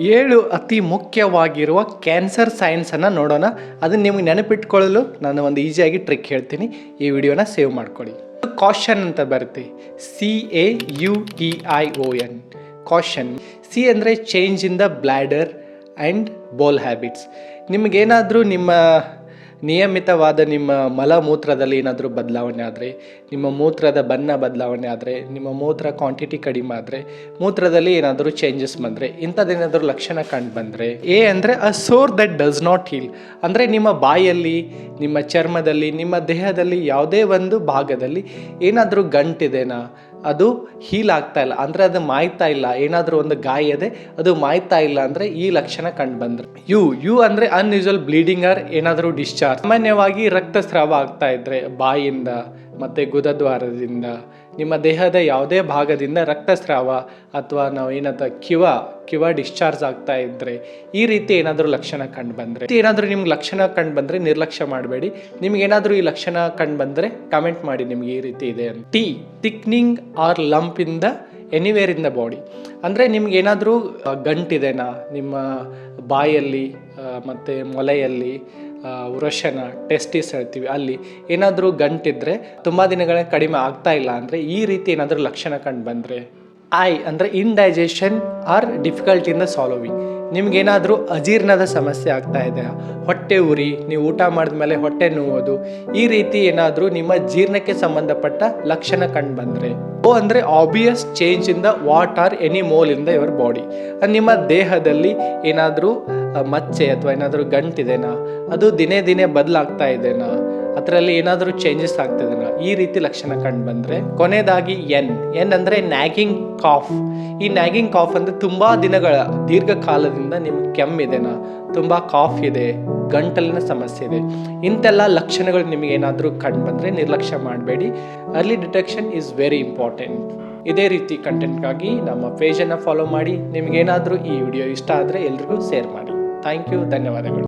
7 ಅತಿ ಮುಖ್ಯವಾಗಿರುವ ಕ್ಯಾನ್ಸರ್ ಸೈನ್ಸನ್ನು ನೋಡೋಣ. ಅದನ್ನು ನಿಮಗೆ ನೆನಪಿಟ್ಕೊಳ್ಳಲು ನಾನು ಒಂದು ಈಸಿಯಾಗಿ ಟ್ರಿಕ್ ಹೇಳ್ತೀನಿ. ಈ ವಿಡಿಯೋನ ಸೇವ್ ಮಾಡ್ಕೊಳ್ಳಿ. ಕಾಷನ್ ಅಂತ ಬರುತ್ತೆ, CAUTION, ಕಾಷನ್. ಸಿ ಅಂದರೆ change in the bladder and bowl habits. ನಿಮಗೇನಾದರೂ ನಿಮ್ಮ ನಿಯಮಿತವಾದ ನಿಮ್ಮ ಮಲಮೂತ್ರದಲ್ಲಿ ಏನಾದರೂ ಬದಲಾವಣೆ ಆದರೆ, ನಿಮ್ಮ ಮೂತ್ರದ ಬಣ್ಣ ಬದಲಾವಣೆ ಆದರೆ, ನಿಮ್ಮ ಮೂತ್ರ ಕ್ವಾಂಟಿಟಿ ಕಡಿಮೆ ಆದರೆ, ಮೂತ್ರದಲ್ಲಿ ಏನಾದರೂ ಚೇಂಜಸ್ ಬಂದರೆ, ಇಂಥದ್ದೇನಾದರೂ ಲಕ್ಷಣ ಕಂಡು ಬಂದರೆ. ಎ ಅಂದರೆ ಅ ಸೋರ್ ದಟ್ ಡಸ್ ನಾಟ್ ಹೀಲ್. ಅಂದರೆ ನಿಮ್ಮ ಬಾಯಲ್ಲಿ, ನಿಮ್ಮ ಚರ್ಮದಲ್ಲಿ, ನಿಮ್ಮ ದೇಹದಲ್ಲಿ ಯಾವುದೇ ಒಂದು ಭಾಗದಲ್ಲಿ ಏನಾದರೂ ಗಂಟಿದೆನಾ, ಅದು ಹೀಲ್ ಆಗ್ತಾ ಇಲ್ಲ ಅಂದರೆ ಅದು ಮಾಯ್ತಾ ಇಲ್ಲ, ಏನಾದರೂ ಒಂದು ಗಾಯ ಇದೆ ಅದು ಮಾಯ್ತಾ ಇಲ್ಲ ಅಂದರೆ ಈ ಲಕ್ಷಣ ಕಂಡು ಬಂದರೆ. ಯು ಅಂದರೆ ಅನ್ಯೂಶುವಲ್ ಬ್ಲೀಡಿಂಗ್ ಆರ್ ಏನಾದರೂ ಡಿಸ್ಚಾರ್ಜ್. ಸಾಮಾನ್ಯವಾಗಿ ರಕ್ತಸ್ರಾವ ಆಗ್ತಾ ಇದ್ದರೆ ಬಾಯಿಂದ ಮತ್ತು ಗುದದ್ವಾರದಿಂದ, ನಿಮ್ಮ ದೇಹದ ಯಾವುದೇ ಭಾಗದಿಂದ ರಕ್ತಸ್ರಾವ ಅಥವಾ ನಾವು ಏನಂತ ಕಿವ ಡಿಸ್ಚಾರ್ಜ್ ಆಗ್ತಾ ಇದ್ದರೆ, ಈ ರೀತಿ ಏನಾದರೂ ಲಕ್ಷಣ ಕಂಡು ಬಂದರೆ, ಏನಾದರೂ ನಿಮ್ಗೆ ಲಕ್ಷಣ ಕಂಡು ಬಂದರೆ ನಿರ್ಲಕ್ಷ್ಯ ಮಾಡಬೇಡಿ. ನಿಮ್ಗೇನಾದರೂ ಈ ಲಕ್ಷಣ ಕಂಡು ಬಂದರೆ ಕಮೆಂಟ್ ಮಾಡಿ ನಿಮ್ಗೆ ಈ ರೀತಿ ಇದೆ ಅಂತ. Thickening or lump in the anywhere in the body. ಅಂದರೆ ನಿಮ್ಗೇನಾದರೂ ಗಂಟಿದೆನಾ ನಿಮ್ಮ ಬಾಯಲ್ಲಿ ಮತ್ತು ಮೊಲೆಯಲ್ಲಿ, ವೃಷಣ ಟೆಸ್ಟಿಸ್ ಹೇಳ್ತೀವಿ, ಅಲ್ಲಿ ಏನಾದರೂ ಗಂಟಿದ್ರೆ ತುಂಬ ದಿನಗಳ ಕಡಿಮೆ ಆಗ್ತಾ ಇಲ್ಲ ಅಂದರೆ, ಈ ರೀತಿ ಏನಾದರೂ ಲಕ್ಷಣ ಕಂಡು ಬಂದರೆ. ಐ ಅಂದರೆ indigestion or difficult in the swallowing. ನಿಮ್ಗೇನಾದರೂ ಅಜೀರ್ಣದ ಸಮಸ್ಯೆ ಆಗ್ತಾ ಇದೆ, ಹೊಟ್ಟೆ ಉರಿ, ನೀವು ಊಟ ಮಾಡಿದ್ಮೇಲೆ ಹೊಟ್ಟೆ ನೋವುದು, ಈ ರೀತಿ ಏನಾದರೂ ನಿಮ್ಮ ಜೀರ್ಣಕ್ಕೆ ಸಂಬಂಧಪಟ್ಟ ಲಕ್ಷಣ ಕಂಡು ಬಂದರೆ. ಓ ಅಂದರೆ obvious change in the what are any mole in the your body. ನಿಮ್ಮ ದೇಹದಲ್ಲಿ ಏನಾದರೂ ಮಚ್ಚೆ ಅಥವಾ ಏನಾದರೂ ಗಂಟಿದೆನಾ, ಅದು ದಿನೇ ದಿನೇ ಬದಲಾಗ್ತಾ ಇದೆನಾ, ಅದರಲ್ಲಿ ಏನಾದರೂ ಚೇಂಜಸ್ ಆಗ್ತಿದೆನಾ, ಈ ರೀತಿ ಲಕ್ಷಣ ಕಂಡು ಬಂದರೆ. ಕೊನೆಯದಾಗಿ ಎನ್ ಅಂದರೆ ನ್ಯಾಗಿಂಗ್ ಕಾಫ್. ಈ ನ್ಯಾಗಿಂಗ್ ಕಾಫ್ ಅಂದರೆ ತುಂಬ ದಿನಗಳ ದೀರ್ಘಕಾಲದಿಂದ ನಿಮ್ಗೆ ಕೆಮ್ಮಿದೆನಾ, ತುಂಬ ಕಾಫ್ ಇದೆ, ಗಂಟಲಿನ ಸಮಸ್ಯೆ ಇದೆ, ಇಂಥೆಲ್ಲ ಲಕ್ಷಣಗಳು ನಿಮಗೇನಾದರೂ ಕಂಡು ಬಂದರೆ ನಿರ್ಲಕ್ಷ್ಯ ಮಾಡಬೇಡಿ. Early detection is very important. ಇದೇ ರೀತಿ ಕಂಟೆಂಟ್ಗಾಗಿ ನಮ್ಮ ಪೇಜನ್ನು ಫಾಲೋ ಮಾಡಿ. ನಿಮಗೇನಾದರೂ ಈ ವಿಡಿಯೋ ಇಷ್ಟ ಆದರೆ ಎಲ್ರಿಗೂ ಶೇರ್ ಮಾಡಿ. ಥ್ಯಾಂಕ್ ಯು, ಧನ್ಯವಾದಗಳು.